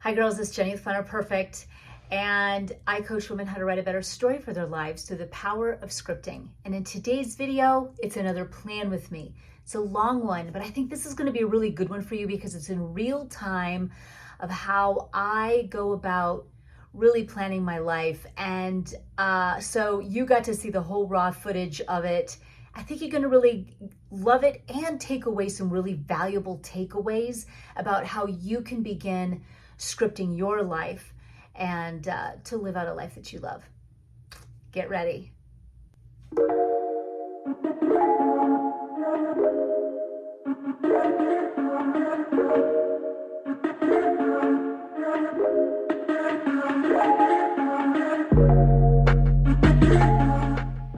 Hi girls, it's Jenny with Fun or Perfect, and I coach women how to write a better story for their lives through the power of scripting. And in today's video, it's another plan with me. It's a long one, but I think this is going to be a really good one for you because it's in real time of how I go about really planning my life. And so you got to see the whole raw footage of it. I think you're going to really love it and take away some really valuable takeaways about how you can begin scripting your life and to live out a life that you love. Get ready.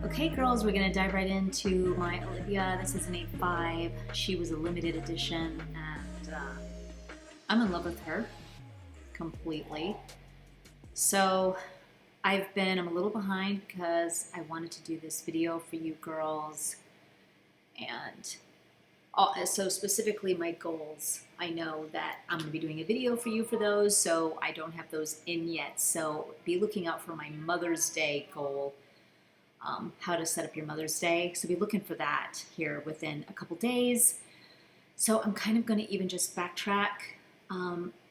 Okay, girls, we're gonna dive right into my Olivia. This is an A5. She was a limited edition, and I'm in love with her completely. So I'm a little behind because I wanted to do this video for you girls, and so specifically my goals. I know that I'm going to be doing a video for you for those, so I don't have those in yet. So be looking out for my Mother's Day goal, how to set up your Mother's Day. So be looking for that here within a couple days. So I'm kind of going to even just backtrack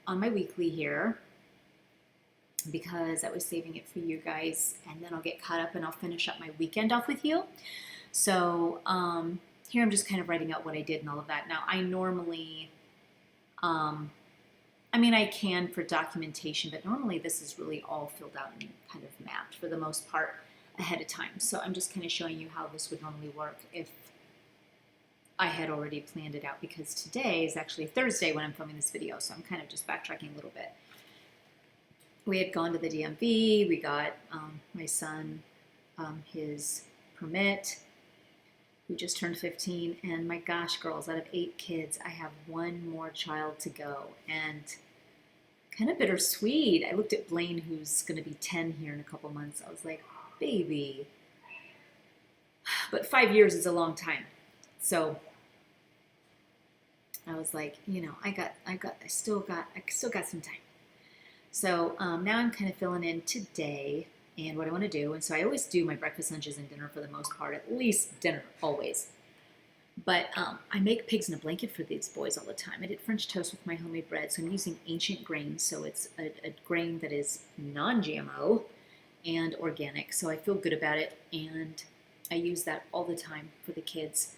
on my weekly here because I was saving it for you guys, and then I'll get caught up and I'll finish up my weekend off with you. So here I'm just kind of writing out what I did and all of that. Now I normally, I can for documentation, but normally this is really all filled out and kind of mapped for the most part ahead of time. So I'm just kind of showing you how this would normally work if I had already planned it out, because today is actually Thursday when I'm filming this video, so I'm kind of just backtracking a little bit. We had gone to the DMV, we got my son his permit, who just turned 15, and my gosh, girls, out of 8 kids, I have one more child to go, and kind of bittersweet. I looked at Blaine, who's going to be 10 here in a couple months. I was like, baby. But 5 years is a long time. So I was like, I still got some time. So now I'm kind of filling in today and what I want to do. And so I always do my breakfast, lunches, and dinner for the most part, at least dinner, always. But I make pigs in a blanket for these boys all the time. I did French toast with my homemade bread. So I'm using ancient grains. So it's a grain that is non-GMO and organic. So I feel good about it. And I use that all the time for the kids.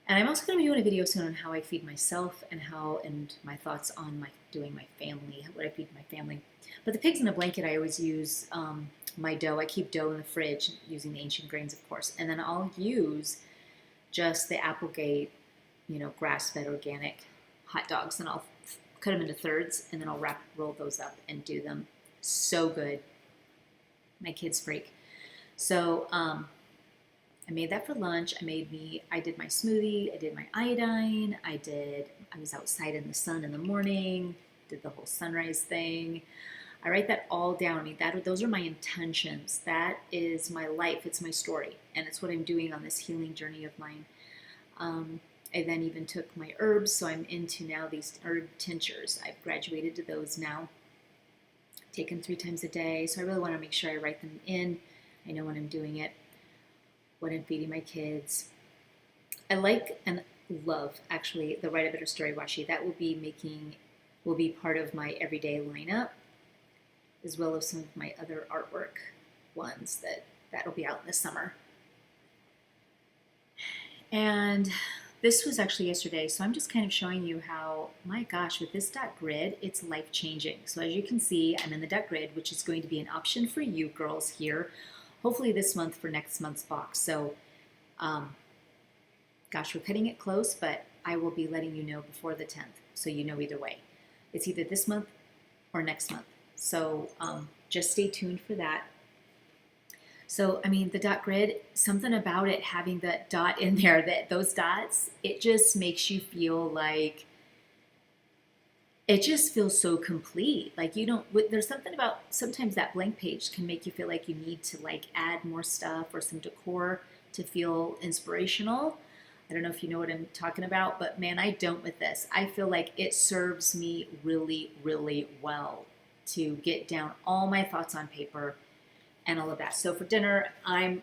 And I'm also going to be doing a video soon on how I feed myself and my thoughts on doing my family, what I feed my family. But the pigs in a blanket, I always use my dough. I keep dough in the fridge using the ancient grains, of course. And then I'll use just the Applegate, grass-fed organic hot dogs, and I'll cut them into thirds, and then I'll roll those up and do them. So good. My kids freak. So I made that for lunch. I did my smoothie, I did my iodine, I was outside in the sun in the morning, did the whole sunrise thing. I write that all down. Those are my intentions. That is my life. It's my story. And it's what I'm doing on this healing journey of mine. I then even took my herbs, so I'm into now these herb tinctures. I've graduated to those now, taken 3 times a day. So I really want to make sure I write them in. I know when I'm doing it, what I'm feeding my kids. I like and love, actually, the Write a Better Story washi. That will be part of my everyday lineup, as well as some of my other artwork ones that'll be out in the summer. And this was actually yesterday, so I'm just kind of showing you how, my gosh, with this dot grid, it's life-changing. So as you can see, I'm in the dot grid, which is going to be an option for you girls here, hopefully this month for next month's box. So, gosh, we're cutting it close, but I will be letting you know before the 10th, so you know either way. It's either this month or next month. So just stay tuned for that. So, the dot grid, something about it having that dot in there, those dots, it just makes you feel like, it just feels so complete. Like there's something about, sometimes that blank page can make you feel like you need to add more stuff or some decor to feel inspirational. I don't know if you know what I'm talking about, but man, I don't with this. I feel like it serves me really, really well to get down all my thoughts on paper and all of that. So for dinner, I'm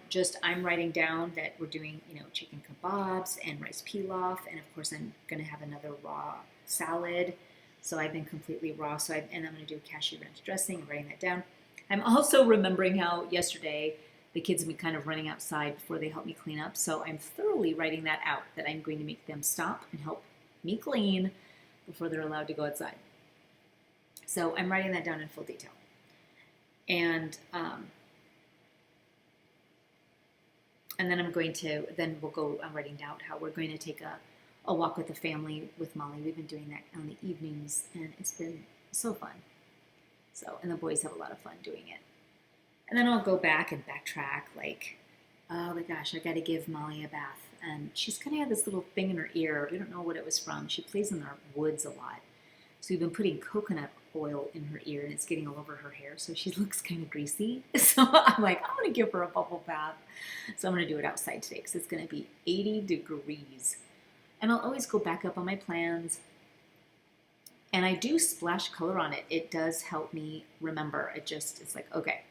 writing down that we're doing, chicken kebabs and rice pilaf, and of course I'm gonna have another raw salad. So I've been completely raw. And I'm gonna do cashew ranch dressing. I'm writing that down. I'm also remembering how yesterday the kids have been kind of running outside before they help me clean up. So I'm thoroughly writing that out, that I'm going to make them stop and help me clean before they're allowed to go outside. So I'm writing that down in full detail. And then I'm writing down how we're going to take a walk with the family with Molly. We've been doing that on the evenings, and it's been so fun. And the boys have a lot of fun doing it. And then I'll go back and backtrack, like, oh my gosh, I got to give Molly a bath. And she's kind of had this little thing in her ear. We don't know what it was from. She plays in the woods a lot. So we've been putting coconut oil in her ear, and it's getting all over her hair. So she looks kind of greasy. So I'm like, I'm going to give her a bubble bath. So I'm going to do it outside today because it's going to be 80 degrees. And I'll always go back up on my plans. And I do splash color on it. It does help me remember. It's like, okay,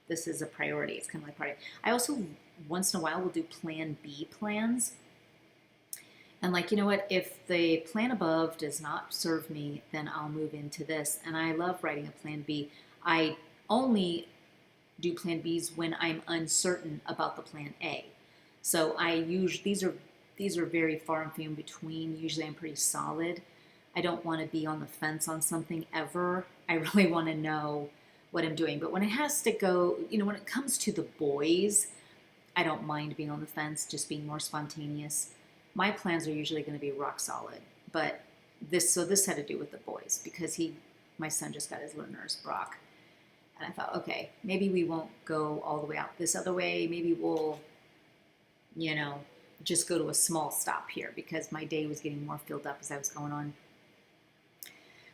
this is a priority. It's kind of like priority. I also, once in a while, will do plan B plans. And like, you know what, if the plan above does not serve me, then I'll move into this. And I love writing a plan B. I only do plan Bs when I'm uncertain about the plan A. So these are very far and few in between. Usually I'm pretty solid. I don't want to be on the fence on something ever. I really want to know what I'm doing. But when it has to go, when it comes to the boys, I don't mind being on the fence, just being more spontaneous. My plans are usually going to be rock solid, but this had to do with the boys because my son just got his learner's Brock. And I thought, okay, maybe we won't go all the way out this other way. Maybe we'll, just go to a small stop here because my day was getting more filled up as I was going on.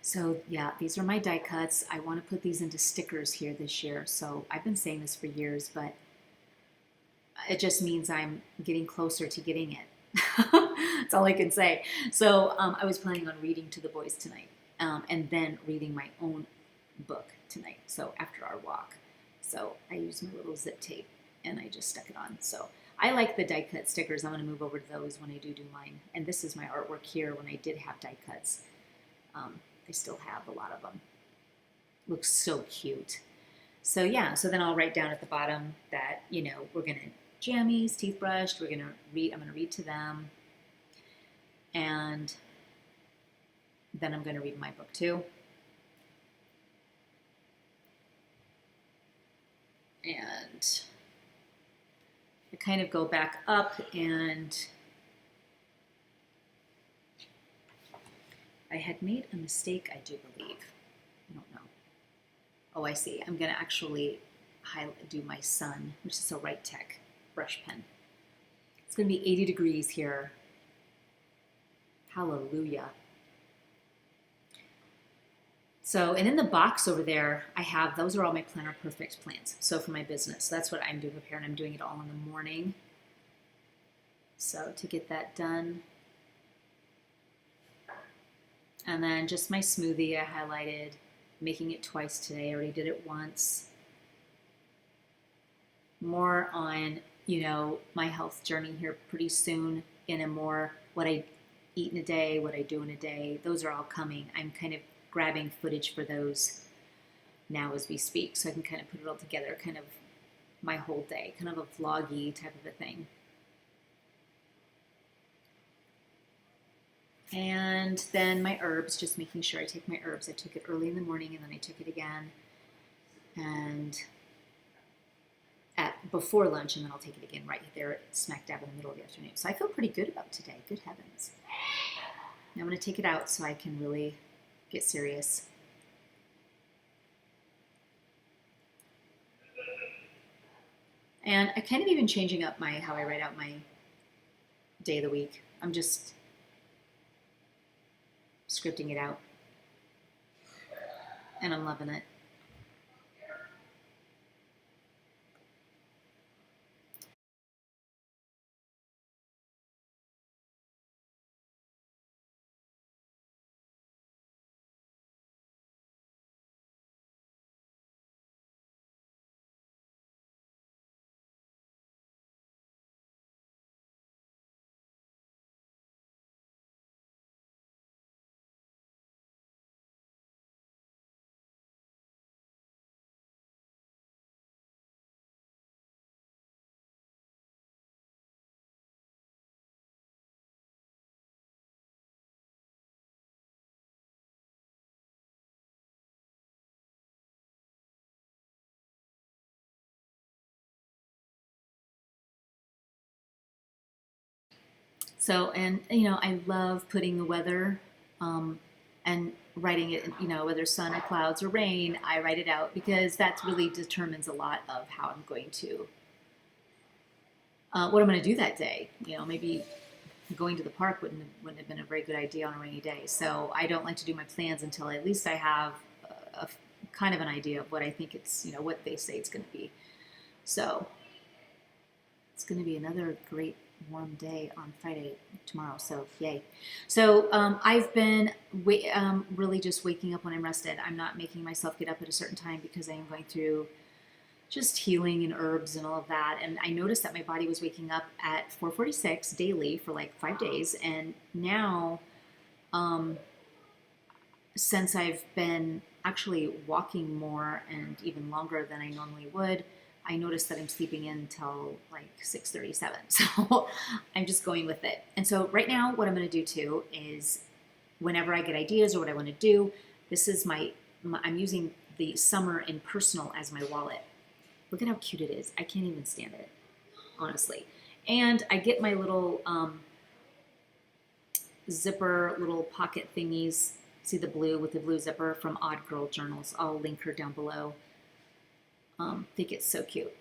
So yeah, these are my die cuts. I want to put these into stickers here this year. So I've been saying this for years, but it just means I'm getting closer to getting it. That's all I can say. So I was planning on reading to the boys tonight and then reading my own book tonight. So after our walk. So I used my little zip tape and I just stuck it on. So I like the die cut stickers. I'm going to move over to those when I do mine. And this is my artwork here when I did have die cuts. I still have a lot of them. Looks so cute. So yeah, so then I'll write down at the bottom that, we're going to jammies, teeth brushed. I'm going to read to them. And then I'm going to read my book too. And I kind of go back up and I had made a mistake, I do believe. I don't know. Oh, I see. I'm going to actually do my sun, which is a Right Tech brush pen. It's going to be 80 degrees here. Hallelujah. So, and in the box over there, those are all my Planner Perfect plans. So for my business, so that's what I'm doing up here, and I'm doing it all in the morning. So to get that done. And then just my smoothie I highlighted, making it twice today. I already did it once. More on, my health journey here pretty soon in a more what I eat in a day, what I do in a day. Those are all coming. I'm kind of grabbing footage for those now as we speak, so I can kind of put it all together, kind of my whole day, kind of a vloggy type of a thing. And then my herbs, just making sure I take my herbs. I took it early in the morning and then I took it again. And before lunch, and then I'll take it again right there, smack dab in the middle of the afternoon. So I feel pretty good about today. Good heavens. Now I'm going to take it out so I can really get serious. And I kind of even changing up how I write out my day of the week. I'm just scripting it out. And I'm loving it. So, and you know, I love putting the weather and writing it, you know, whether sun or clouds or rain, I write it out because that really determines a lot of how I'm going to, what I'm going to do that day. You know, maybe going to the park wouldn't have been a very good idea on a rainy day. So I don't like to do my plans until at least I have a kind of an idea of what I think it's, you know, what they say it's going to be. So it's going to be another great warm day on Friday tomorrow. So yay. So I've been really just waking up when I'm rested. I'm not making myself get up at a certain time because I am going through just healing and herbs and all of that. And I noticed that my body was waking up at 4:46 daily for like 5 days. And now, since I've been actually walking more and even longer than I normally would, I noticed that I'm sleeping in until like 6:37. So I'm just going with it. And so right now, what I'm going to do too is whenever I get ideas or what I want to do, this is I'm using the Summer in Personal as my wallet. Look at how cute it is. I can't even stand it, honestly. And I get my little zipper, little pocket thingies. See the blue with the blue zipper from Odd Girl Journals. I'll link her down below. Think it's so cute.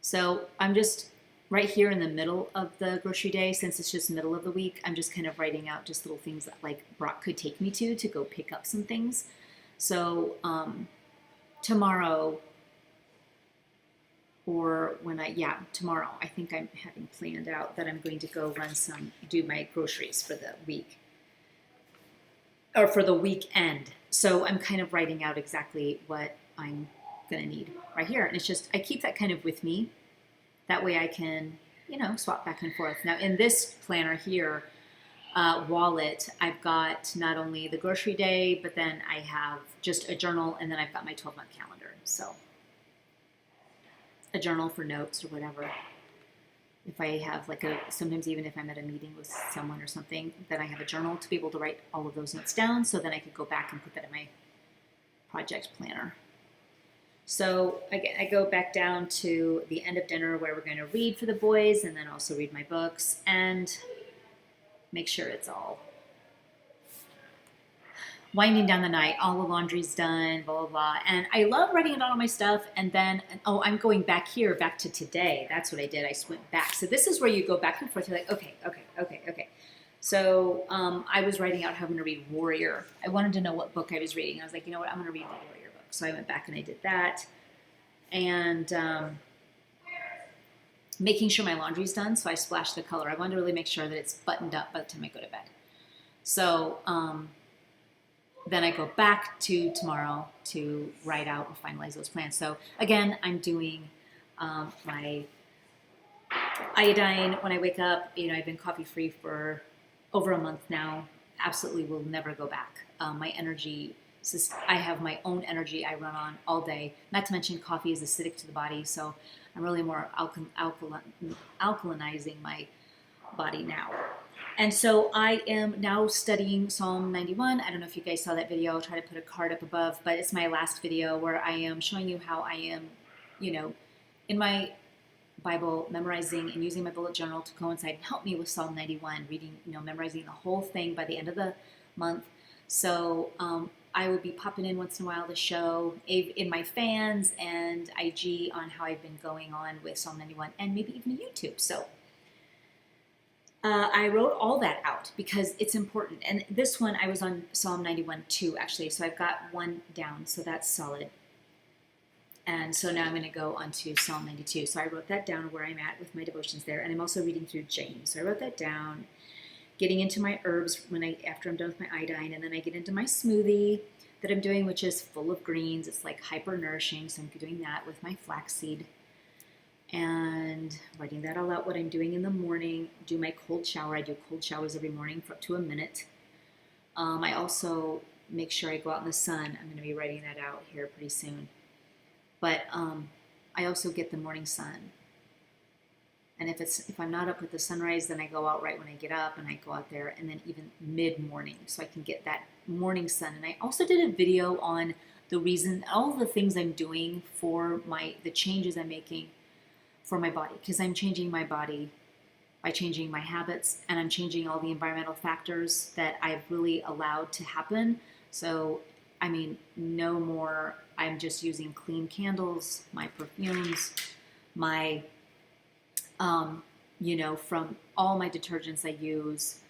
So I'm just right here in the middle of the grocery day, since it's just middle of the week, I'm just kind of writing out just little things that like Brock could take me to go pick up some things. So tomorrow, or tomorrow, I think I'm having planned out that I'm going to go do my groceries for the week, or for the weekend. So I'm kind of writing out exactly what I'm going to need right here. And it's just, I keep that kind of with me. That way I can, you know, swap back and forth. Now in this planner here, wallet, I've got not only the grocery day, but then I have just a journal, and then I've got my 12-month calendar. So a journal for notes or whatever. If I have like sometimes even if I'm at a meeting with someone or something, then I have a journal to be able to write all of those notes down, so then I could go back and put that in my project planner. So I go back down to the end of dinner where we're going to read for the boys and then also read my books and make sure it's all winding down the night, all the laundry's done, blah, blah, blah. And I love writing out all my stuff. And then, I'm going back to today. That's what I did. I went back. So this is where you go back and forth. You're like, okay. So I was writing out how I'm going to read Warrior. I wanted to know what book I was reading. I was like, you know what, I'm going to read the Warrior book. So I went back and I did that. And making sure my laundry's done. So I splashed the color. I wanted to really make sure that it's buttoned up by the time I go to bed. So then I go back to tomorrow to write out and finalize those plans. So again, I'm doing my iodine when I wake up. You know, I've been coffee free for over a month now. Absolutely will never go back. My energy, I have my own energy I run on all day. Not to mention coffee is acidic to the body, so I'm really more alkalinizing my body now. And so I am now studying Psalm 91. I don't know if you guys saw that video. I'll try to put a card up above, but it's my last video where I am showing you how I am, you know, in my Bible, memorizing and using my bullet journal to coincide and help me with Psalm 91, reading, you know, memorizing the whole thing by the end of the month. So I will be popping in once in a while to show in my fans and IG on how I've been going on with Psalm 91 and maybe even YouTube. So I wrote all that out because it's important. And this one, I was on Psalm 91 too, actually. So I've got one down, so that's solid. And so now I'm going to go on to Psalm 92. So I wrote that down where I'm at with my devotions there. And I'm also reading through James. So I wrote that down, getting into my herbs after I'm done with my iodine. And then I get into my smoothie that I'm doing, which is full of greens. It's like hyper nourishing. So I'm doing that with my flaxseed. And writing that all out, what I'm doing in the morning, do my cold shower. I do cold showers every morning for up to a minute. I also make sure I go out in the sun. I'm going to be writing that out here pretty soon. But I also get the morning sun. And if I'm not up with the sunrise, then I go out right when I get up and I go out there, and then even mid-morning so I can get that morning sun. And I also did a video on the reason, all the things I'm doing for the changes I'm making for my body, because I'm changing my body by changing my habits, and I'm changing all the environmental factors that I've really allowed to happen. So, I mean, no more, I'm just using clean candles, my perfumes, my, from all my detergents I use,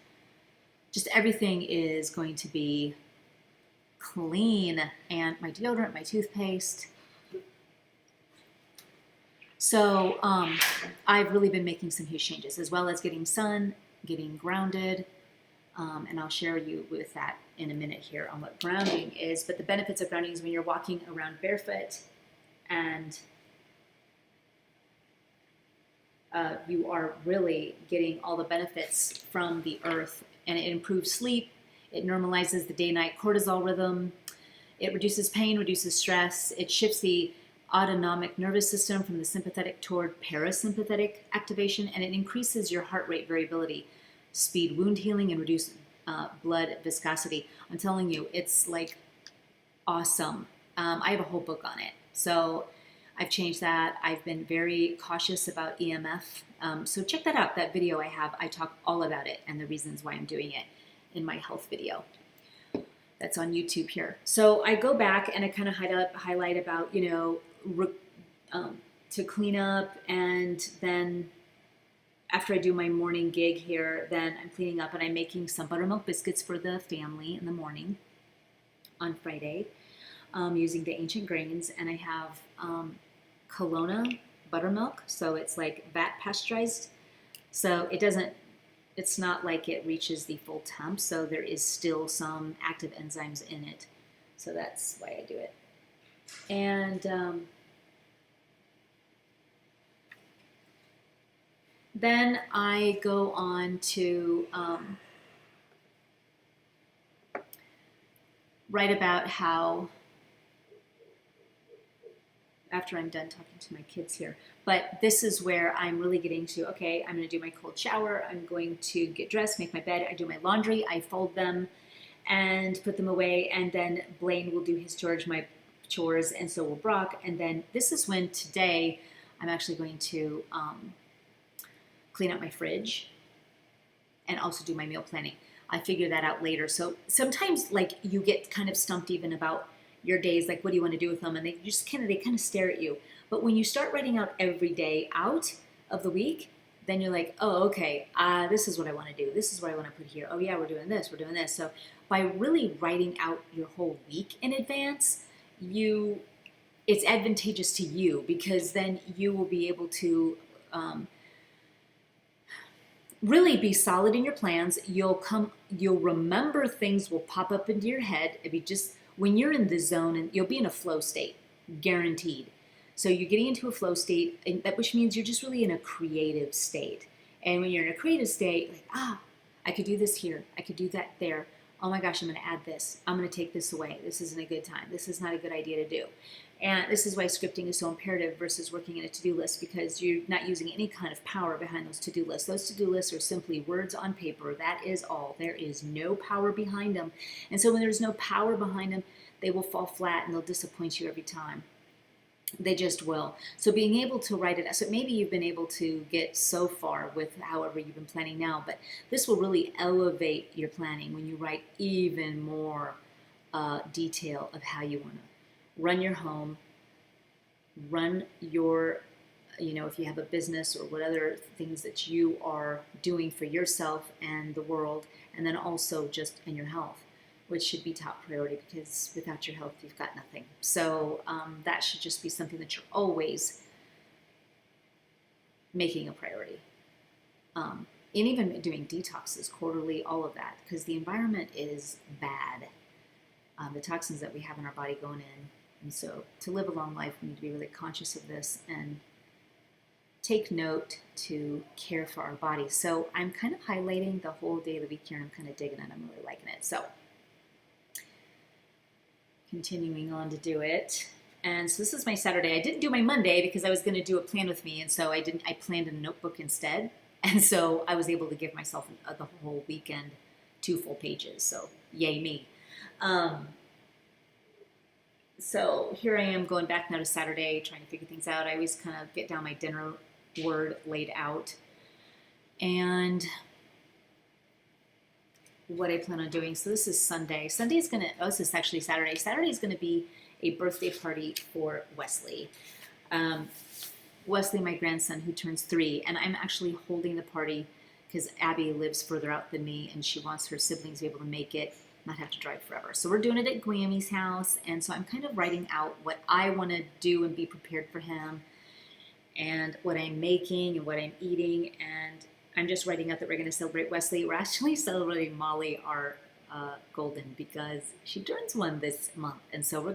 just everything is going to be clean, and my deodorant, my toothpaste. So I've really been making some huge changes, as well as getting sun, getting grounded, and I'll share you with that in a minute here on what grounding is. But the benefits of grounding is when you're walking around barefoot and you are really getting all the benefits from the earth, and it improves sleep, it normalizes the day-night cortisol rhythm, it reduces pain, reduces stress, it shifts the autonomic nervous system from the sympathetic toward parasympathetic activation, and it increases your heart rate variability, speed wound healing, and reduce blood viscosity. I'm telling you, it's like awesome. I have a whole book on it. So I've changed that. I've been very cautious about EMF. So check that out, that video I have. I talk all about it and the reasons why I'm doing it in my health video. That's on YouTube here. So I go back and I kind of highlight about, to clean up, and then after I do my morning gig here, then I'm cleaning up and I'm making some buttermilk biscuits for the family in the morning on Friday, using the ancient grains, and I have Kelowna buttermilk, so it's like vat pasteurized, so it's not like it reaches the full temp, so there is still some active enzymes in it, so that's why I do it. And then I go on to write about how, after I'm done talking to my kids here, but this is where I'm really getting to, okay, I'm going to do my cold shower, I'm going to get dressed, make my bed, I do my laundry, I fold them and put them away, and then Blaine will do his chores, and so will Brock, and then this is when today I'm actually going to clean up my fridge and also do my meal planning. I figure that out later. So sometimes like you get kind of stumped even about your days, like what do you want to do with them, and they kind of stare at you. But when you start writing out every day out of the week, then you're like, oh, okay, this is what I want to do, this is what I want to put here, oh yeah, we're doing this. So by really writing out your whole week in advance, it's advantageous to you, because then you will be able to really be solid in your plans. You'll remember, things will pop up into your head. It'd be just when you're in the zone, and you'll be in a flow state, guaranteed. So you're getting into a flow state, which means you're just really in a creative state. And when you're in a creative state, like, I could do this here, I could do that there. Oh my gosh, I'm going to add this. I'm going to take this away. This isn't a good time. This is not a good idea to do. And this is why scripting is so imperative versus working in a to-do list, because you're not using any kind of power behind those to-do lists. Those to-do lists are simply words on paper. That is all. There is no power behind them. And so when there's no power behind them, they will fall flat and they'll disappoint you every time. They just will. So being able to write it, so maybe you've been able to get so far with however you've been planning now, but this will really elevate your planning when you write even more detail of how you want to run your home, run your, if you have a business or what other things that you are doing for yourself and the world, and then also just in your health, which should be top priority, because without your health, you've got nothing. So that should just be something that you're always making a priority. And even doing detoxes quarterly, all of that, because the environment is bad. The toxins that we have in our body going in. And so to live a long life, we need to be really conscious of this and take note to care for our bodies. So I'm kind of highlighting the whole day of the week here, and I'm kind of digging it. I'm really liking it. So continuing on to do it. And so this is my Saturday. I didn't do my Monday because I was going to do a plan with me, and so I planned in a notebook instead. And so I was able to give myself the whole weekend 2 full pages. So yay me. So here I am going back now to Saturday, trying to figure things out. I always kind of get down my dinner word laid out. And what I plan on doing. So this is Sunday. This is actually Saturday. Saturday is going to be a birthday party for Wesley. Wesley, my grandson, who turns 3, and I'm actually holding the party because Abby lives further out than me, and she wants her siblings to be able to make it, not have to drive forever. So we're doing it at Grammy's house, and so I'm kind of writing out what I want to do and be prepared for him, and what I'm making and what I'm eating, and I'm just writing out that we're going to celebrate Wesley. We're actually celebrating Molly, our golden, because she turns 1 this month, and so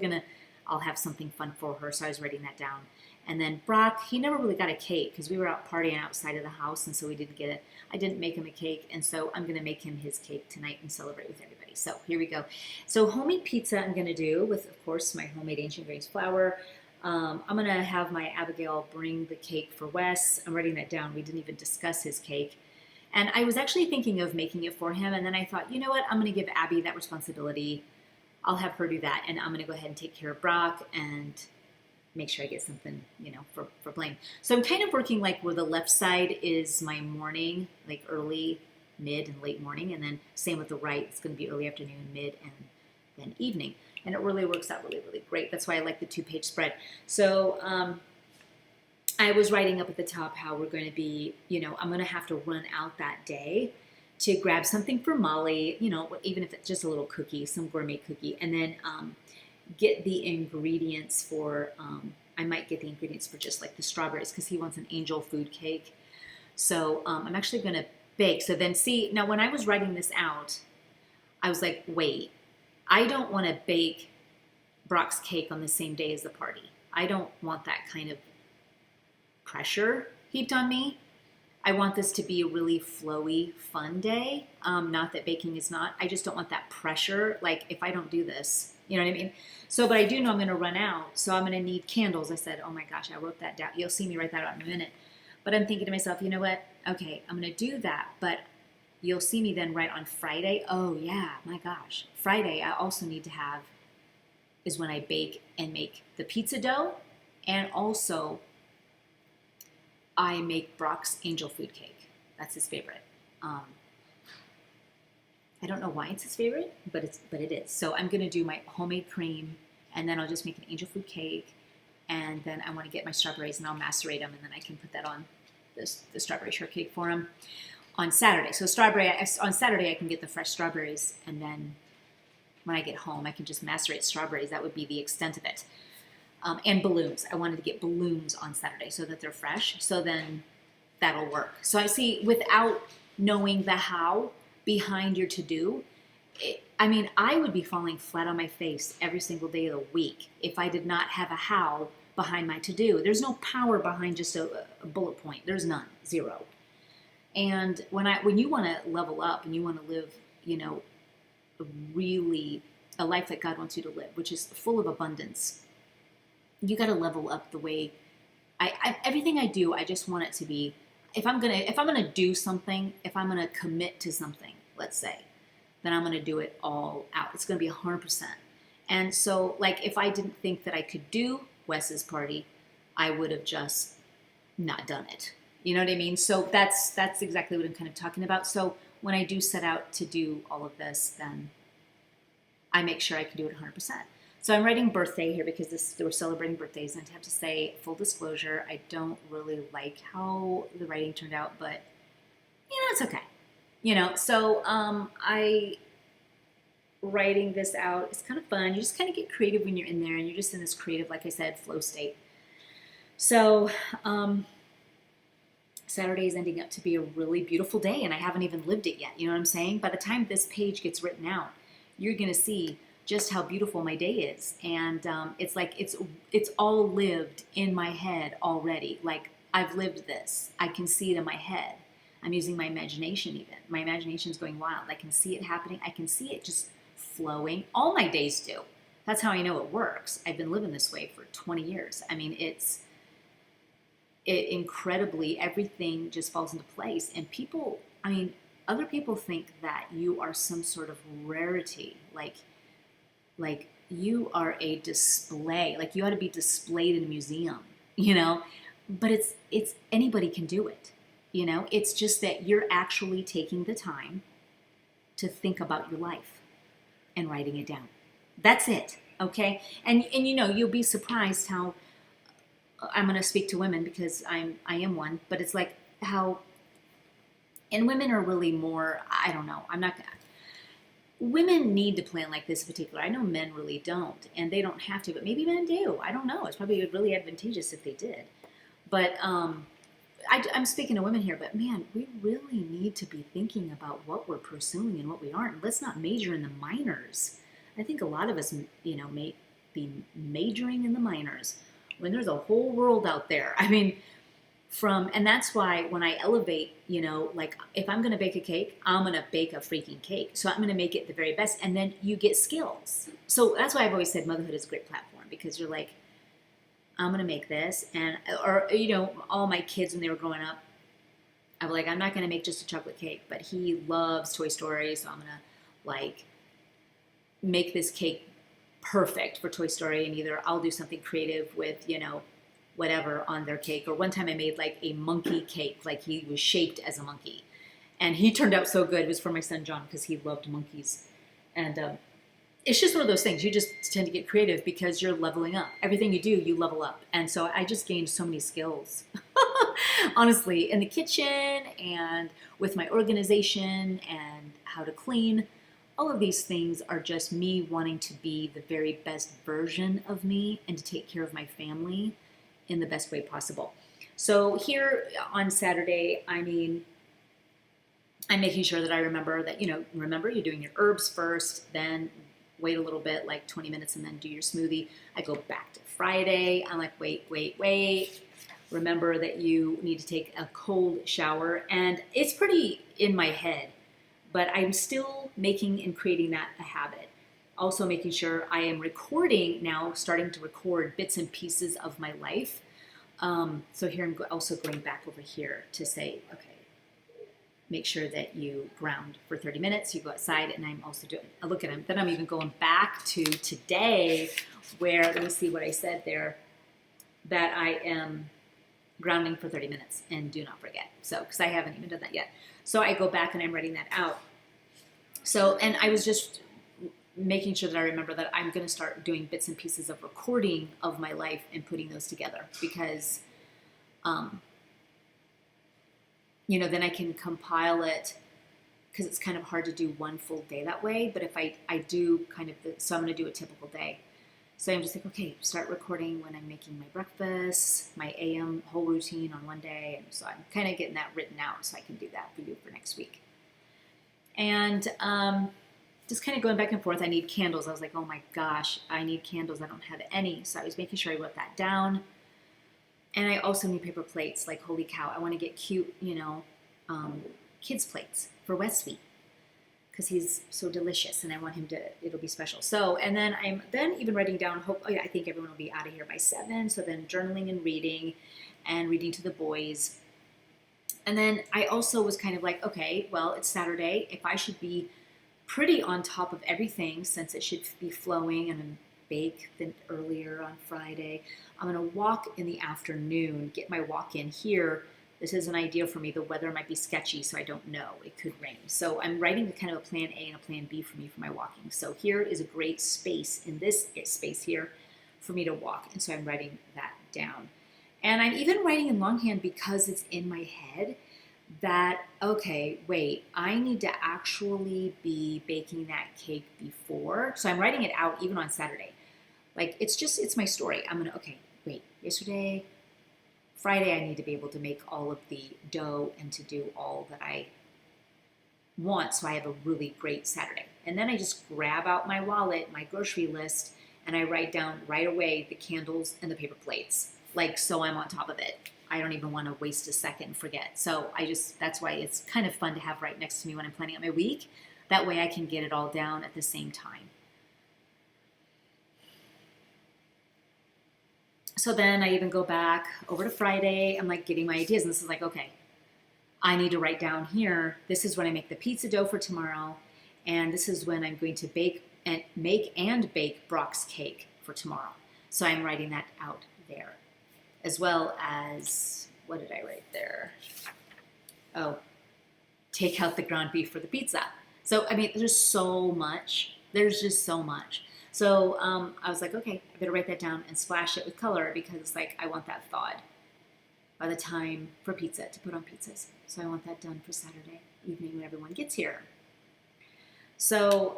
I'll have something fun for her. So I was writing that down. And then Brock, he never really got a cake because we were out partying outside of the house, and so we didn't get it. I didn't make him a cake, and so I'm going to make him his cake tonight and celebrate with everybody. So here we go. So homemade pizza I'm going to do with, of course, my homemade ancient grains flour. I'm going to have my Abigail bring the cake for Wes. I'm writing that down. We didn't even discuss his cake. And I was actually thinking of making it for him, and then I thought, you know what, I'm going to give Abby that responsibility. I'll have her do that, and I'm going to go ahead and take care of Brock and make sure I get something, for Blaine. So I'm kind of working like where the left side is my morning, like early, mid, and late morning, and then same with the right. It's going to be early afternoon, mid, and then evening. And it really works out really, really great. That's why I like the 2-page spread. So I was writing up at the top how we're going to be, I'm going to have to run out that day to grab something for Molly, even if it's just a little cookie, some gourmet cookie, and then get the ingredients for, I might get the ingredients for just like the strawberries because he wants an angel food cake. So I'm actually going to bake. So then now when I was writing this out, I was like, wait, I don't want to bake Brock's cake on the same day as the party. I don't want that kind of pressure heaped on me. I want this to be a really flowy, fun day. Not that baking is not. I just don't want that pressure. Like if I don't do this, you know what I mean? So, but I do know I'm going to run out. So I'm going to need candles. I said, oh my gosh, I wrote that down. You'll see me write that out in a minute. But I'm thinking to myself, you know what? Okay, I'm going to do that. But you'll see me then write on Friday. Oh yeah, my gosh. Friday I also need to have is when I bake and make the pizza dough. And also I make Brock's angel food cake. That's his favorite. I don't know why it's his favorite, but it is. So I'm gonna do my homemade cream, and then I'll just make an angel food cake, and then I want to get my strawberries and I'll macerate them, and then I can put that on the strawberry shortcake for him on Saturday. So on Saturday I can get the fresh strawberries, and then when I get home I can just macerate strawberries. That would be the extent of it. And balloons. I wanted to get balloons on Saturday so that they're fresh. So then that'll work. So I see without knowing the how behind your to-do, I would be falling flat on my face every single day of the week if I did not have a how behind my to-do. There's no power behind just a bullet point. There's none. Zero. And when you want to level up and you want to live, really a life that God wants you to live, which is full of abundance, you got to level up the way everything I do. I just want it to be, if I'm gonna do something, if I'm gonna commit to something, let's say, then I'm gonna do it all out. It's gonna be 100%. And so, like, if I didn't think that I could do Wes's party, I would have just not done it. You know what I mean? So that's exactly what I'm kind of talking about. So when I do set out to do all of this, then I make sure I can do it 100%. So I'm writing birthday here because we're celebrating birthdays, and I have to say, full disclosure, I don't really like how the writing turned out, but it's okay. So I writing this out. It's kind of fun. You just kind of get creative when you're in there, and you're just in this creative, like I said, flow state. So Saturday is ending up to be a really beautiful day, and I haven't even lived it yet. You know what I'm saying? By the time this page gets written out, you're going to see just how beautiful my day is. And it's like it's all lived in my head already. Like, I've lived this. I can see it in my head. I'm using my imagination even. My imagination's going wild. I can see it happening. I can see it just flowing. All my days do. That's how I know it works. I've been living this way for 20 years. It incredibly, everything just falls into place. And other people think that you are some sort of rarity. Like you are a display, like you ought to be displayed in a museum, but it's anybody can do it. You know, it's just that you're actually taking the time to think about your life and writing it down. That's it. Okay. And you know, you'll be surprised how I'm going to speak to women because I am one, but it's like how, and women are really more, I don't know. I'm not, women need to plan like this in particular. I know men really don't, and they don't have to, but maybe men do. I don't know. It's probably really advantageous if they did. But I'm speaking to women here, but man, we really need to be thinking about what we're pursuing and what we aren't. Let's not major in the minors. I think a lot of us, you know, may be majoring in the minors when there's a whole world out there. I mean, and that's why when I elevate, you know, like if I'm going to bake a cake, I'm going to bake a freaking cake. So I'm going to make it the very best. And then you get skills. So that's why I've always said motherhood is a great platform, because you're like, I'm going to make this. And, or, you know, all my kids when they were growing up, I was like, I'm not going to make just a chocolate cake, but he loves Toy Story. So I'm going to like make this cake perfect for Toy Story. And either I'll do something creative with, you know, whatever on their cake. Or one time I made like a monkey cake, like he was shaped as a monkey. And he turned out so good. It was for my son John because he loved monkeys. And it's just one of those things. You just tend to get creative because you're leveling up. Everything you do, you level up. And so I just gained so many skills, honestly, in the kitchen and with my organization and how to clean. All of these things are just me wanting to be the very best version of me and to take care of my family in the best way possible. So here on Saturday, I mean, I'm making sure that I remember that, you know, remember you're doing your herbs first, then wait a little bit, like 20 minutes, and then do your smoothie. I go back to Friday. I'm like, wait. Remember that you need to take a cold shower. And it's pretty in my head, but I'm still making and creating that a habit. Also making sure I am recording now, starting to record bits and pieces of my life. So here I'm also going back over here to say, okay, make sure that you ground for 30 minutes. You go outside, and I'm also doing, I look at them. Then I'm even going back to today where, let me see what I said there, that I am grounding for 30 minutes and do not forget. So, because I haven't even done that yet. So I go back and I'm writing that out. So, and I was just making sure that I remember that I'm going to start doing bits and pieces of recording of my life and putting those together because, you know, then I can compile it because it's kind of hard to do one full day that way. But if I do kind of, so I'm going to do a typical day. So I'm just like, okay, start recording when I'm making my breakfast, my AM whole routine on one day. And so I'm kind of getting that written out so I can do that for you for next week. And, just kind of going back and forth. I need candles. I was like, oh my gosh, I need candles. I don't have any. So I was making sure I wrote that down. And I also need paper plates. Like, holy cow, I want to get cute, you know, kids plates for Wesley because he's so delicious and I want him to, it'll be special. So, and then I'm then even writing down, I think everyone will be out of here by 7. So then journaling and reading to the boys. And then I also was kind of like, okay, well, it's Saturday. If I should be pretty on top of everything since it should be flowing and then bake then earlier on Friday. I'm going to walk in the afternoon, get my walk in here. This isn't ideal for me. The weather might be sketchy, so I don't know. It could rain. So I'm writing kind of a plan A and a plan B for me for my walking. So here is a great space in this space here for me to walk. And so I'm writing that down. And I'm even writing in longhand because it's in my head that, okay, wait, I need to actually be baking that cake before. So I'm writing it out even on Saturday. Like, it's my story. I'm going to, okay, wait, Friday, I need to be able to make all of the dough and to do all that I want. So I have a really great Saturday. And then I just grab out my wallet, my grocery list, and I write down right away the candles and the paper plates. Like, so I'm on top of it. I don't even want to waste a second and forget. So that's why it's kind of fun to have right next to me when I'm planning out my week. That way I can get it all down at the same time. So then I even go back over to Friday. I'm like getting my ideas. And this is like, okay, I need to write down here. This is when I make the pizza dough for tomorrow. And this is when I'm going to make and bake Brock's cake for tomorrow. So I'm writing that out there as well as, what did I write there? Oh, take out the ground beef for the pizza. So, I mean, there's so much. There's just so much. So I was like, okay, I better write that down and splash it with color because like I want that thawed by the time for pizza, to put on pizzas. So I want that done for Saturday evening when everyone gets here. So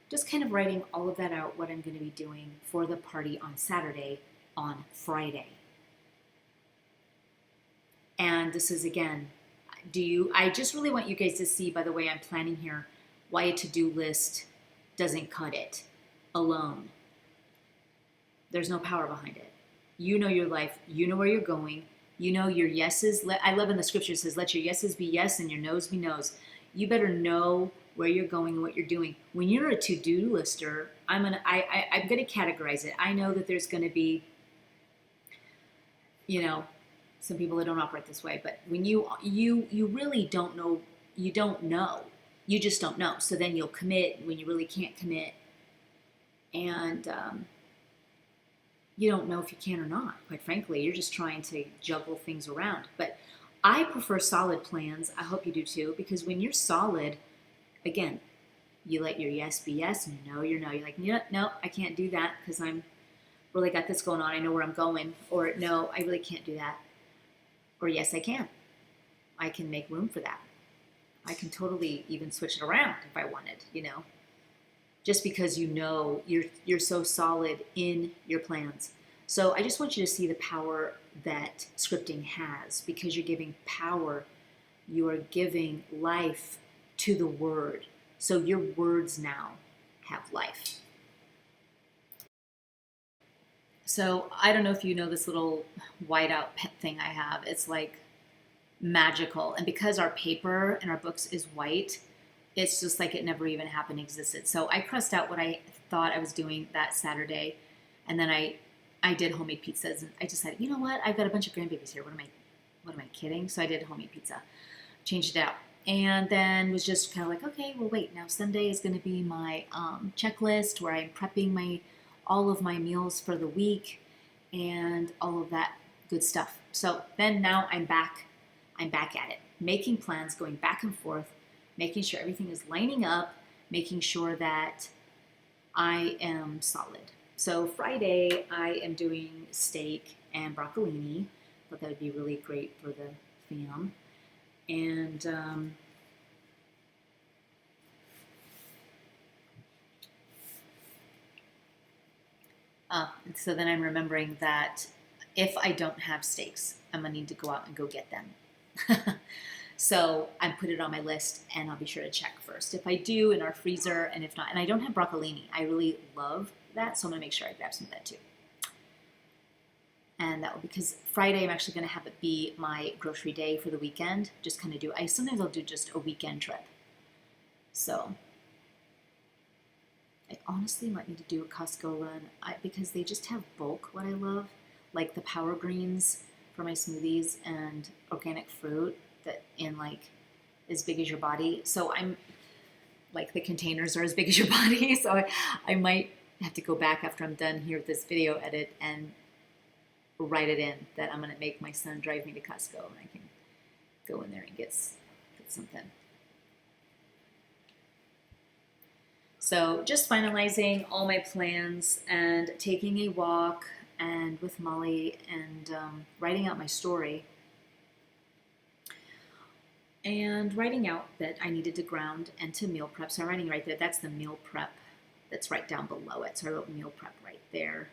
just kind of writing all of that out, what I'm going to be doing for the party on Saturday, on Friday. And this is, again, I just really want you guys to see, by the way I'm planning here, why a to-do list doesn't cut it alone. There's no power behind it. You know your life. You know where you're going. You know your yeses. I love in the scripture it says, let your yeses be yes and your no's be no's. You better know where you're going and what you're doing. When you're a to-do lister, I'm gonna categorize it. I know that there's gonna be, some people that don't operate this way, but when you really don't know, you don't know. You just don't know. So then you'll commit when you really can't commit. And you don't know if you can or not, quite frankly. You're just trying to juggle things around. But I prefer solid plans. I hope you do too, because when you're solid, again, you let your yes be yes and your no. You're like, no, I can't do that because I'm really got this going on. I know where I'm going. Or no, I really can't do that. Or yes, I can. I can make room for that. I can totally even switch it around if I wanted, just because you're so solid in your plans. So I just want you to see the power that scripting has, because you're giving power, you are giving life to the word. So your words now have life. So I don't know if you know this little whiteout thing I have. It's like magical. And because our paper and our books is white, it's just like it never even happened, existed. So I crossed out what I thought I was doing that Saturday. And then I did homemade pizzas. And I decided, you know what? I've got a bunch of grandbabies here. What am I kidding? So I did homemade pizza. Changed it out. And then was just kind of like, okay, well, wait. Now Sunday is going to be my checklist where I'm prepping all of my meals for the week and all of that good stuff. So then now I'm back at it. Making plans, going back and forth, making sure everything is lining up, making sure that I am solid. So Friday, I am doing steak and broccolini. Thought that would be really great for the fam. And so then I'm remembering that if I don't have steaks, I'm going to need to go out and go get them. So I put it on my list, and I'll be sure to check first. If I do, in our freezer, and if not, and I don't have broccolini. I really love that, so I'm going to make sure I grab some of that too. And that will, because Friday I'm actually going to have it be my grocery day for the weekend. Just kind of sometimes I'll do just a weekend trip. So I honestly might need to do a Costco run because they just have bulk, what I love, like the power greens for my smoothies and organic fruit that in like as big as your body. So I'm like, the containers are as big as your body. So I might have to go back after I'm done here with this video edit and write it in that I'm going to make my son drive me to Costco and I can go in there and get something. So just finalizing all my plans and taking a walk and with Molly and writing out my story. And writing out that I needed to ground and to meal prep. So I'm writing right there, that's the meal prep that's right down below it. So I wrote meal prep right there.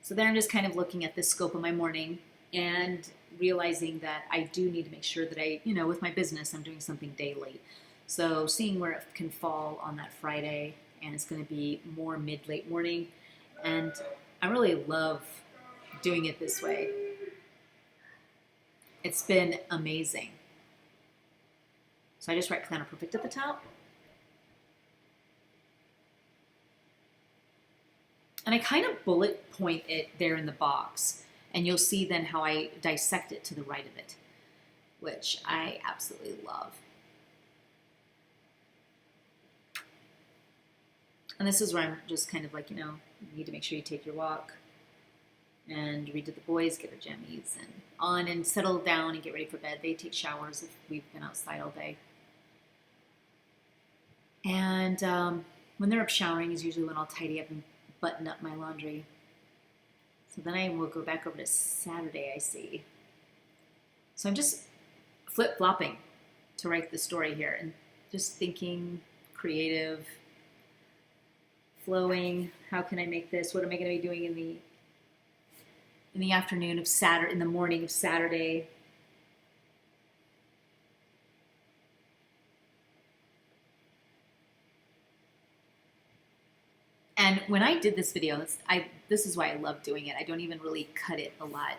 So then I'm just kind of looking at the scope of my morning and realizing that I do need to make sure that I, with my business, I'm doing something daily. So seeing where it can fall on that Friday, and it's going to be more late morning. And I really love doing it this way. It's been amazing. So I just write Planner Perfect at the top. And I kind of bullet point it there in the box. And you'll see then how I dissect it to the right of it, which I absolutely love. And this is where I'm just kind of like, you need to make sure you take your walk and read to the boys, get their jammies and on and settle down and get ready for bed. They take showers if we've been outside all day. And when they're up showering is usually when I'll tidy up and button up my laundry. So then I will go back over to Saturday, I see. So I'm just flip-flopping to write the story here and just thinking, creative, flowing. How can I make this? What am I going to be doing in the afternoon of Saturday, in the morning of Saturday? And when I did this video, this is why I love doing it. I don't even really cut it a lot.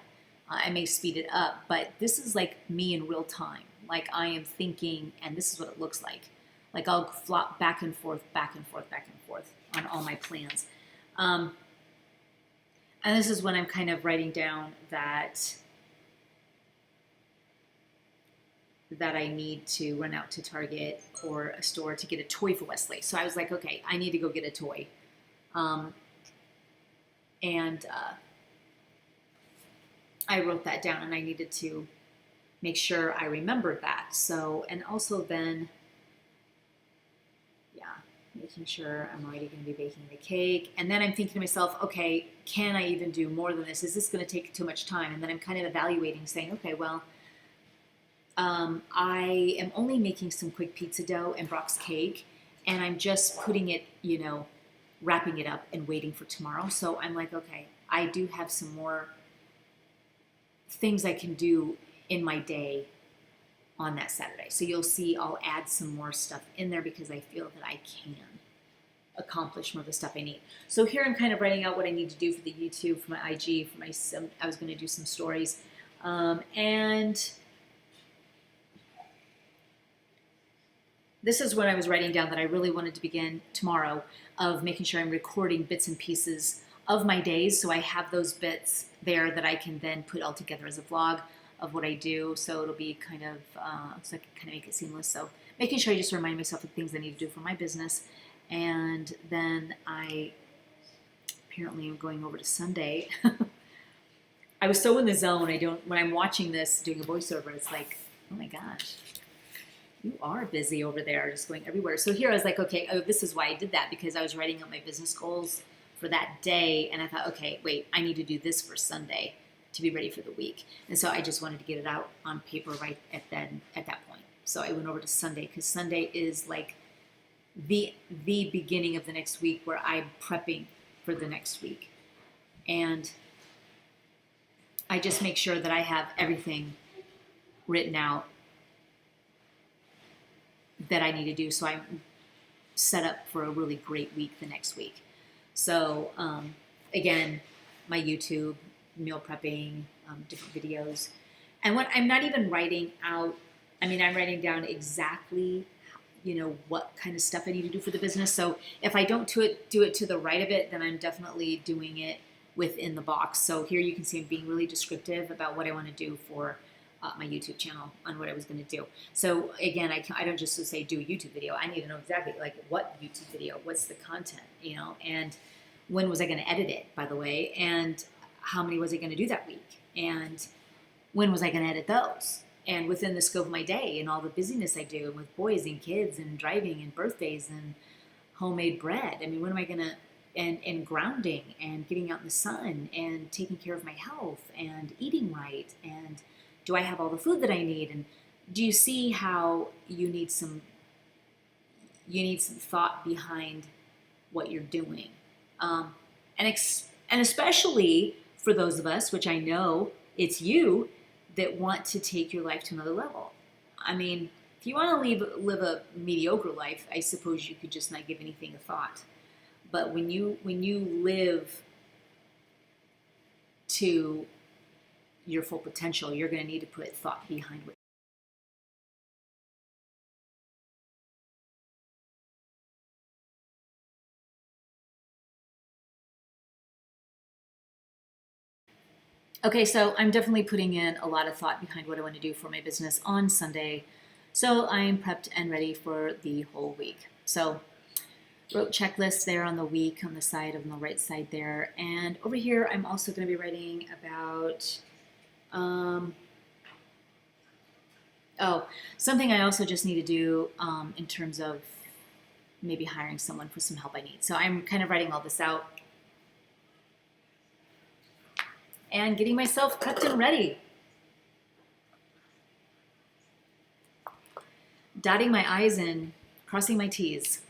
I may speed it up, but this is like me in real time. Like I am thinking, and this is what it looks like. Like I'll flop back and forth, back and forth, back and forth on all my plans. And this is when I'm kind of writing down that I need to run out to Target or a store to get a toy for Wesley. So I was like, okay, I need to go get a toy. I wrote that down and I needed to make sure I remembered that. So, and also then, making sure I'm already going to be baking the cake. And then I'm thinking to myself, okay, can I even do more than this? Is this going to take too much time? And then I'm kind of evaluating, saying, okay, well, I am only making some quick pizza dough and Brock's cake, and I'm just putting it, wrapping it up and waiting for tomorrow. So I'm like, okay, I do have some more things I can do in my day on that Saturday. So you'll see I'll add some more stuff in there because I feel that I can accomplish more of the stuff I need. So here I'm kind of writing out what I need to do for the YouTube, for my IG, I was going to do some stories. And this is what I was writing down that I really wanted to begin tomorrow, of making sure I'm recording bits and pieces of my days. So I have those bits there that I can then put all together as a vlog of what I do. So it'll be kind of, so I can kind of make it seamless. So making sure I just remind myself of things I need to do for my business. And then I apparently am going over to Sunday. I was so in the zone. When I'm watching this, doing a voiceover, it's like, oh my gosh, you are busy over there, just going everywhere. So here I was like, okay, oh, this is why I did that, because I was writing out my business goals for that day. And I thought, okay, wait, I need to do this for Sunday to be ready for the week. And so I just wanted to get it out on paper right at that point. So I went over to Sunday, because Sunday is like the beginning of the next week, where I'm prepping for the next week. And I just make sure that I have everything written out that I need to do, so I'm set up for a really great week the next week. So again, my YouTube, meal prepping, different videos. And what I'm not even writing out, I'm writing down exactly, what kind of stuff I need to do for the business. So if I don't do it to the right of it, then I'm definitely doing it within the box. So here you can see I'm being really descriptive about what I want to do for my YouTube channel, on what I was going to do. So again, I don't just say do a YouTube video. I need to know exactly like what YouTube video, what's the content, and when was I going to edit it, by the way, and how many was I going to do that week, and when was I going to edit those, and within the scope of my day and all the busyness I do, and with boys and kids and driving and birthdays and homemade bread. When am I going to, and grounding and getting out in the sun and taking care of my health and eating right, and do I have all the food that I need? And do you see how you need some thought behind what you're doing? And especially for those of us, which I know it's you, that want to take your life to another level. If you want to live a mediocre life, I suppose you could just not give anything a thought. But when you live to your full potential, you're going to need to put thought behind it. Okay, so I'm definitely putting in a lot of thought behind what I want to do for my business on Sunday. So I'm prepped and ready for the whole week. So wrote checklists there on the week on the side, on the right side there. And over here, I'm also going to be writing about, oh, something I also just need to do in terms of maybe hiring someone for some help I need. So I'm kind of writing all this out and getting myself prepped and ready. Dotting my I's and crossing my T's,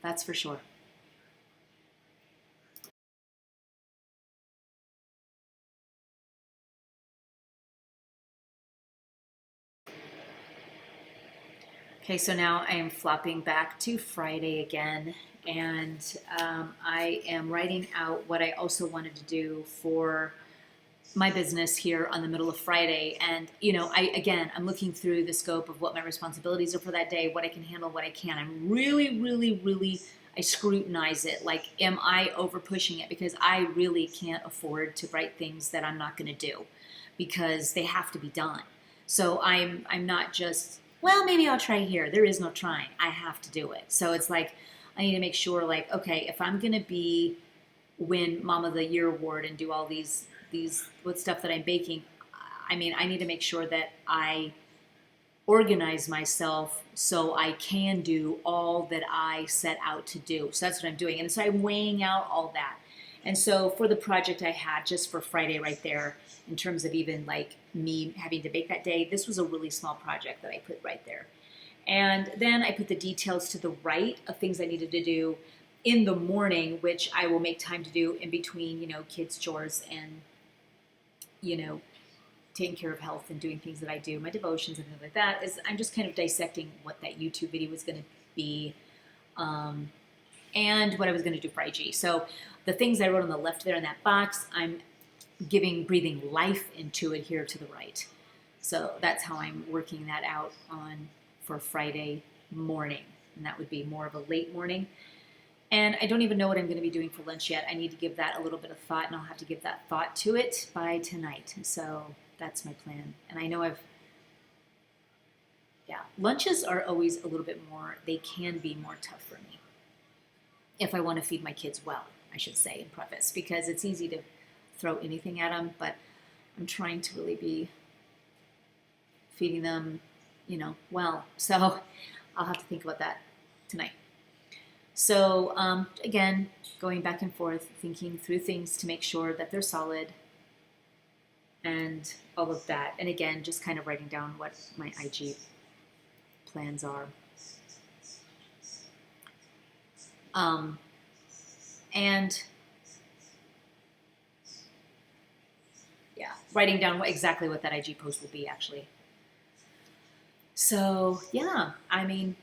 that's for sure. Okay, so now I am flopping back to Friday again, and I am writing out what I also wanted to do for my business here on the middle of Friday. And, you know, I'm looking through the scope of what my responsibilities are for that day, what I can handle, what I can. I'm really, I scrutinize it. Like, am I over pushing it? Because I really can't afford to write things that I'm not going to do because they have to be done. So I'm not just, well, maybe I'll try here. There is no trying. I have to do it. So it's like, I need to make sure, like, okay, if I'm going to win Mom of the Year award and do all these with stuff that I'm baking, I mean, I need to make sure that I organize myself so I can do all that I set out to do. So that's what I'm doing. And so I'm weighing out all that. And so for the project I had just for Friday right there, in terms of even like me having to bake that day, this was a really small project that I put right there. And then I put the details to the right of things I needed to do in the morning, which I will make time to do in between, you know, kids' chores and, you know, taking care of health and doing things that I do, my devotions and things like that. Is I'm just kind of dissecting what that YouTube video was going to be and what I was going to do for IG. So the things I wrote on the left there in that box, I'm breathing life into it here to the right. So that's how I'm working that out for Friday morning. And that would be more of a late morning. And I don't even know what I'm going to be doing for lunch yet. I need to give that a little bit of thought, and I'll have to give that thought to it by tonight. So that's my plan. And I know lunches are always a little bit more, they can be more tough for me. If I want to feed my kids well, I should say in preface, because it's easy to throw anything at them, but I'm trying to really be feeding them, you know, well. So I'll have to think about that tonight. So again, going back and forth, thinking through things to make sure that they're solid and all of that. And again, just kind of writing down what my IG plans are. And yeah, writing down exactly what that IG post will be actually. So yeah, I mean,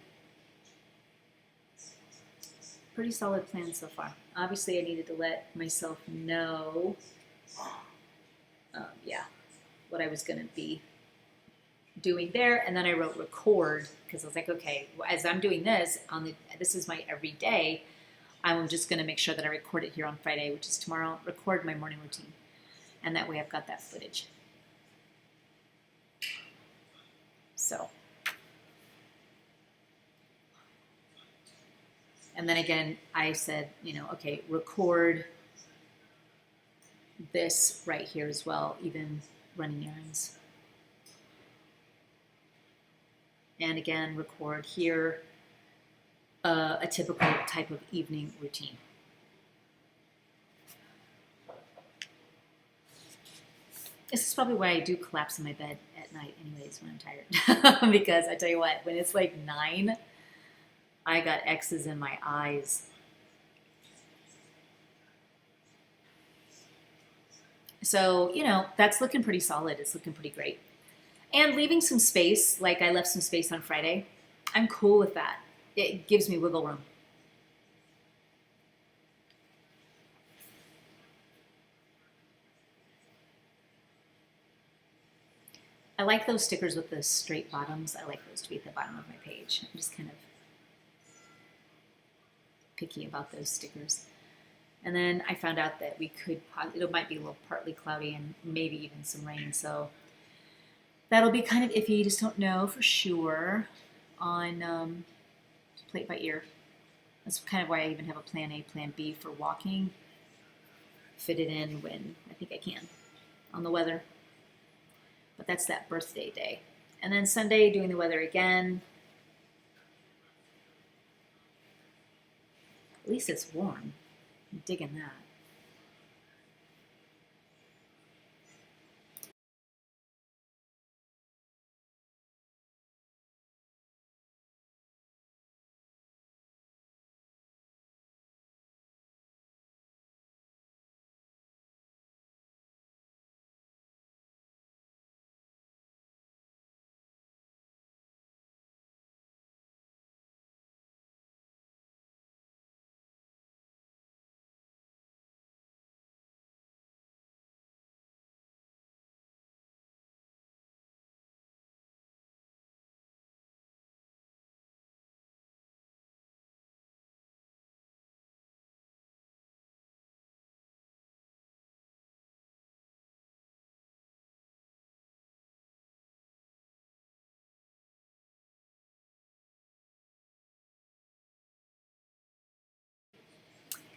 pretty solid plan so far. Obviously, I needed to let myself know, what I was going to be doing there. And then I wrote record because I was like, okay, as I'm doing this this is my everyday. I'm just going to make sure that I record it here on Friday, which is tomorrow. Record my morning routine, and that way I've got that footage. So. And then again, I said, you know, okay, record this right here as well, even running errands. And again, record here a typical type of evening routine. This is probably why I do collapse in my bed at night anyways when I'm tired. Because I tell you what, when it's like 9, I got X's in my eyes. So, you know, that's looking pretty solid. It's looking pretty great. And leaving some space, like I left some space on Friday, I'm cool with that. It gives me wiggle room. I like those stickers with the straight bottoms. I like those to be at the bottom of my page. I'm just kind of picky about those stickers. And then I found out that we could, it might be a little partly cloudy and maybe even some rain. So that'll be kind of iffy. You just don't know for sure on play it by ear. That's kind of why I even have a plan A, plan B for walking. Fit it in when I think I can on the weather. But that's that birthday day. And then Sunday, doing the weather again. At least it's warm. I'm digging that.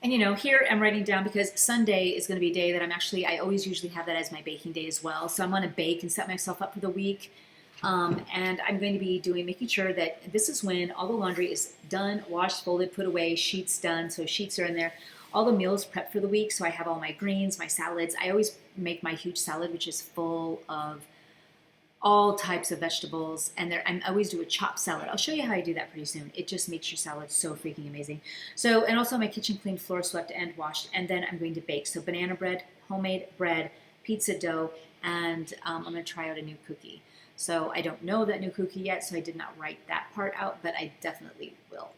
And here I'm writing down because Sunday is going to be a day that I always usually have that as my baking day as well. So I'm going to bake and set myself up for the week. And I'm going to be making sure that this is when all the laundry is done, washed, folded, put away, sheets done. So sheets are in there. All the meals prepped for the week. So I have all my greens, my salads. I always make my huge salad, which is full of all types of vegetables, and I always do a chopped salad. I'll show you how I do that pretty soon. It just makes your salad so freaking amazing. So, and also my kitchen cleaned, floor swept, and washed, and then I'm going to bake. So banana bread, homemade bread, pizza dough, and I'm going to try out a new cookie. So I don't know that new cookie yet, so I did not write that part out, but I definitely will.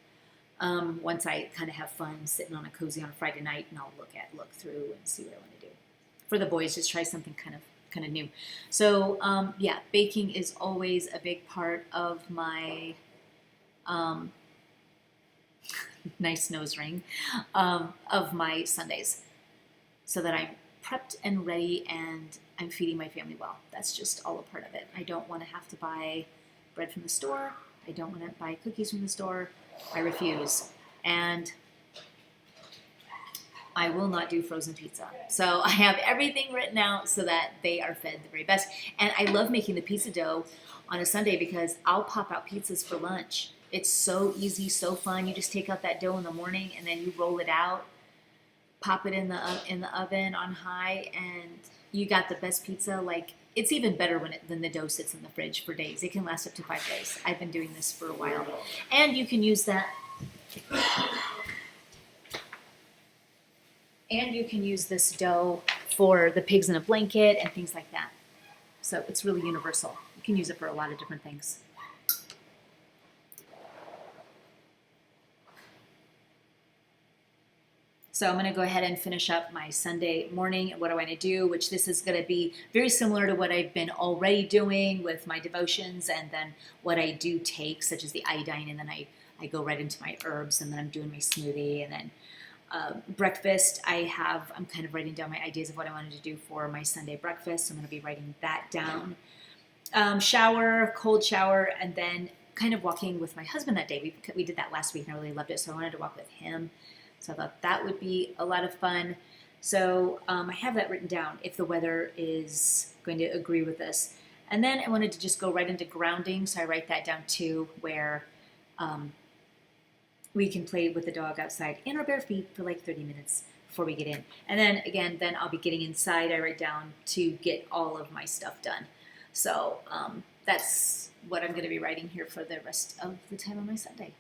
Once I kind of have fun sitting on a cozy on a Friday night, and I'll look through and see what I want to do. For the boys, just try something kind of new. So yeah, baking is always a big part of my nice nose ring of my Sundays, so that I'm prepped and ready and I'm feeding my family well. That's just all a part of it. I don't want to have to buy bread from the store. I don't want to buy cookies from the store. I refuse. And I will not do frozen pizza. So I have everything written out so that they are fed the very best. And I love making the pizza dough on a Sunday because I'll pop out pizzas for lunch. It's so easy, so fun. You just take out that dough in the morning and then you roll it out, pop it in the oven on high, and you got the best pizza. Like, it's even better than the dough sits in the fridge for days. It can last up to 5 days. I've been doing this for a while. And you can use that. And you can use this dough for the pigs in a blanket and things like that. So it's really universal. You can use it for a lot of different things. So I'm going to go ahead and finish up my Sunday morning and what do I want to do, which this is going to be very similar to what I've been already doing with my devotions, and then what I do take, such as the iodine, and then I go right into my herbs, and then I'm doing my smoothie, and then breakfast, I'm kind of writing down my ideas of what I wanted to do for my Sunday breakfast. So I'm going to be writing that down. Shower, cold shower, and then kind of walking with my husband that day. We did that last week and I really loved it, so I wanted to walk with him. So I thought that would be a lot of fun. So I have that written down if the weather is going to agree with this. And then I wanted to just go right into grounding, so I write that down too, where we can play with the dog outside in our bare feet for like 30 minutes before we get in. And then again, then I'll be getting inside. I write down to get all of my stuff done. So that's what I'm going to be writing here for the rest of the time on my Sunday.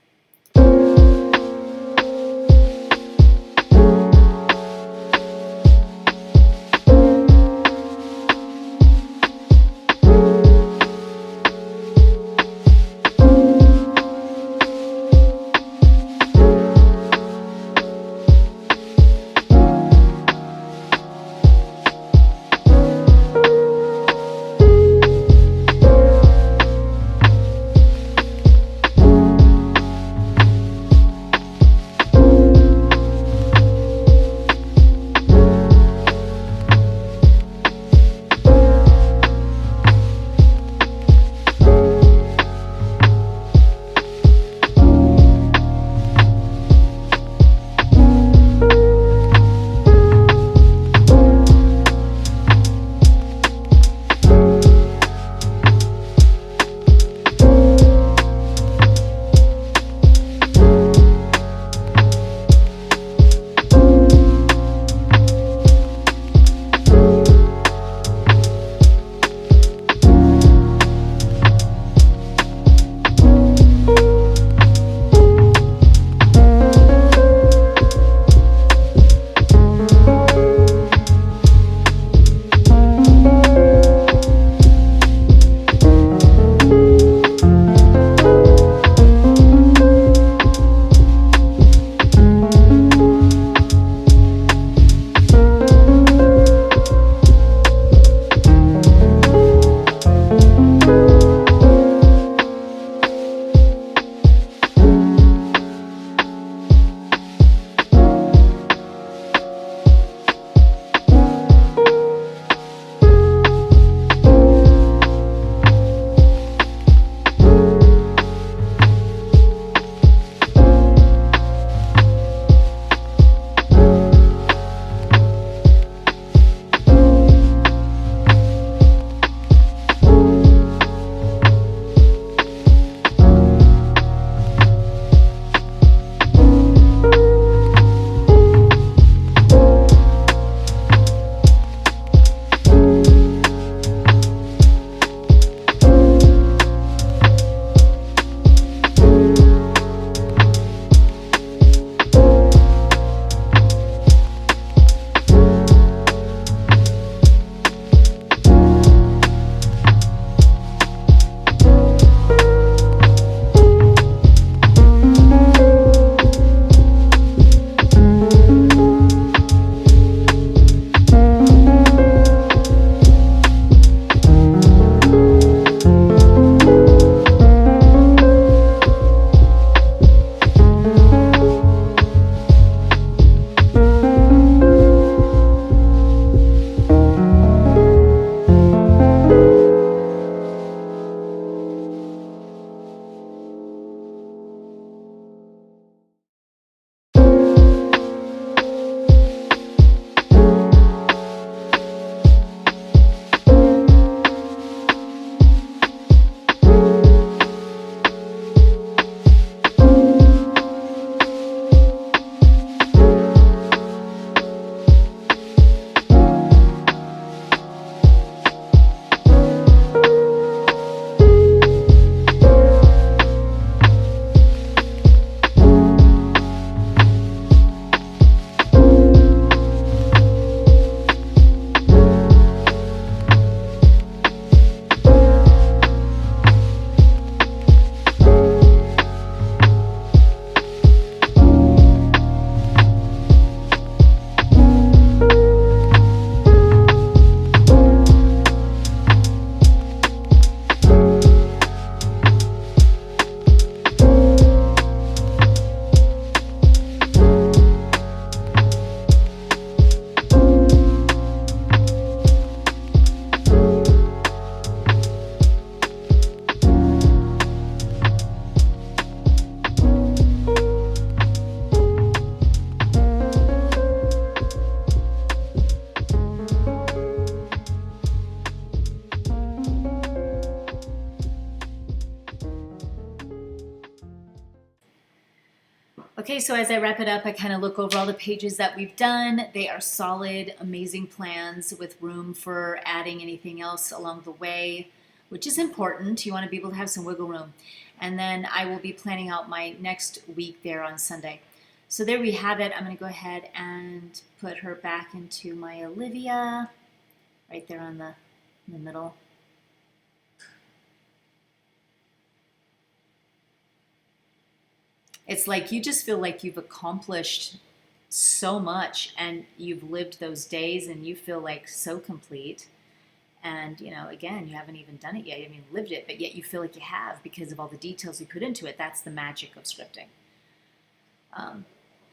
Okay, so as I wrap it up, I kind of look over all the pages that we've done. They are solid, amazing plans with room for adding anything else along the way, which is important. You want to be able to have some wiggle room. And then I will be planning out my next week there on Sunday. So there we have it. I'm going to go ahead and put her back into my Olivia, right there on in the middle. It's like you just feel like you've accomplished so much and you've lived those days and you feel like so complete. And, you know, again, you haven't even done it yet. I mean, lived it, but yet you feel like you have because of all the details you put into it. That's the magic of scripting.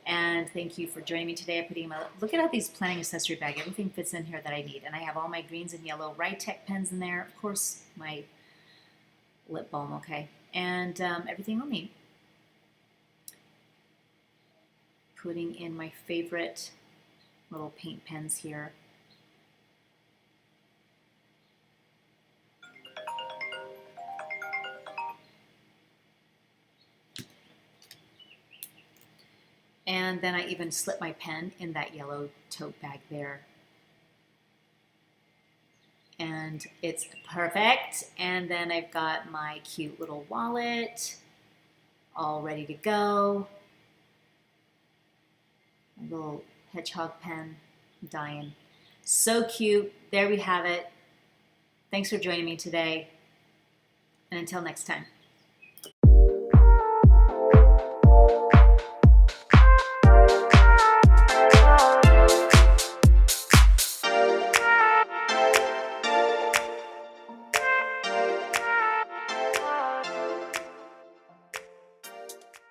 And thank you for joining me today. I'm putting look at how these planning accessory bag, everything fits in here that I need. And I have all my greens and yellow Tech pens in there. Of course, my lip balm, okay. And everything I'll need. Putting in my favorite little paint pens here. And then I even slip my pen in that yellow tote bag there. And it's perfect. And then I've got my cute little wallet all ready to go. A little hedgehog pen, I'm dying. So cute. There we have it. Thanks for joining me today. And until next time.